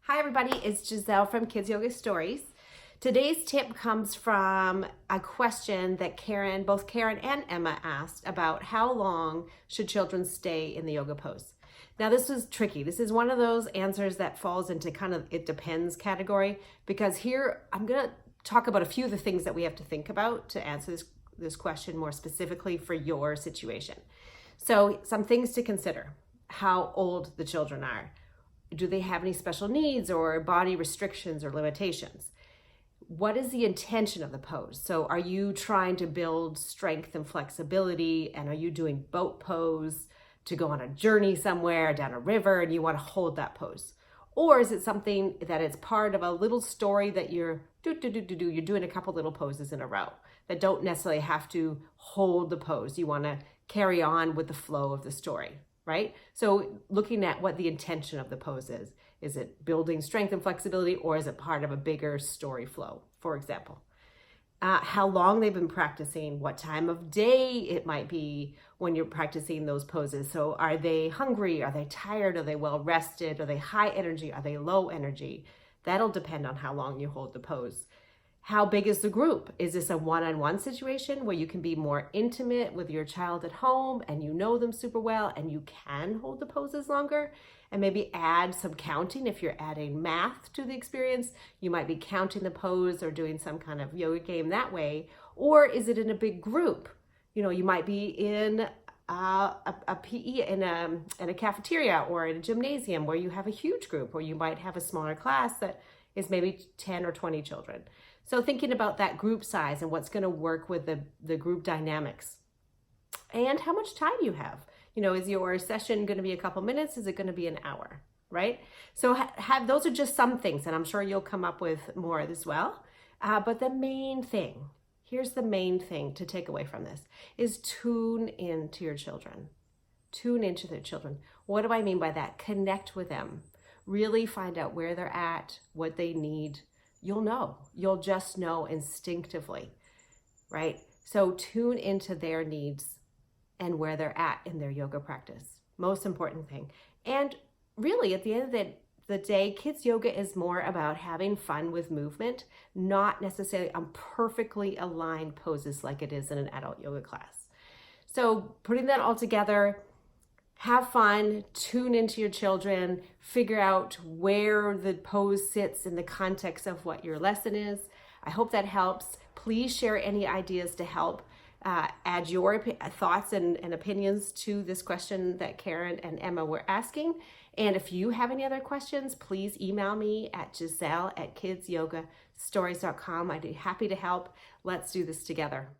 Hi everybody, it's Giselle from Kids Yoga Stories. Today's tip comes from a question that both Karyn and Emma asked about how long should children stay in the yoga pose. Now this is tricky. This is one of those answers that falls into kind of it depends category, because here I'm gonna talk about a few of the things that we have to think about to answer this question more specifically for your situation. So some things to consider: how old the children are. Do they have any special needs or body restrictions or limitations? What is the intention of the pose? So are you trying to build strength and flexibility, and are you doing boat pose to go on a journey somewhere down a river and you want to hold that pose? Or is it something that is part of a little story that you're doing a couple little poses in a row that don't necessarily have to hold the pose? You want to carry on with the flow of the story, right? So looking at what the intention of the pose is. Is it building strength and flexibility, or is it part of a bigger story flow, for example? How long they've been practicing, what time of day it might be when you're practicing those poses. So are they hungry? Are they tired? Are they well rested? Are they high energy? Are they low energy? That'll depend on how long you hold the pose. How big is the group? Is this a one-on-one situation where you can be more intimate with your child at home and you know them super well and you can hold the poses longer? And maybe add some counting. If you're adding math to the experience, you might be counting the pose or doing some kind of yoga game that way. Or is it in a big group? You know, you might be in a PE in a cafeteria or in a gymnasium where you have a huge group, or you might have a smaller class that is maybe 10 or 20 children. So thinking about that group size and what's going to work with the group dynamics. And how much time you have. You know, is your session going to be a couple minutes? Is it going to be an hour, right? So those are just some things, and I'm sure you'll come up with more as well. But the main thing, here's the main thing to take away from this, is tune into your children. Tune into their children. What do I mean by that? Connect with them. Really find out where they're at, what they need. You'll know. You'll just know instinctively, right? So tune into their needs and where they're at in their yoga practice. Most important thing. And really, at the end of the day, kids yoga is more about having fun with movement, not necessarily on perfectly aligned poses like it is in an adult yoga class. So putting that all together, have fun, tune into your children, figure out where the pose sits in the context of what your lesson is. I hope that helps. Please share any ideas to help. Add your thoughts and opinions to this question that Karyn and Emma were asking. And if you have any other questions, please email me at Giselle@kidsyogastories.com. I'd be happy to help. Let's do this together.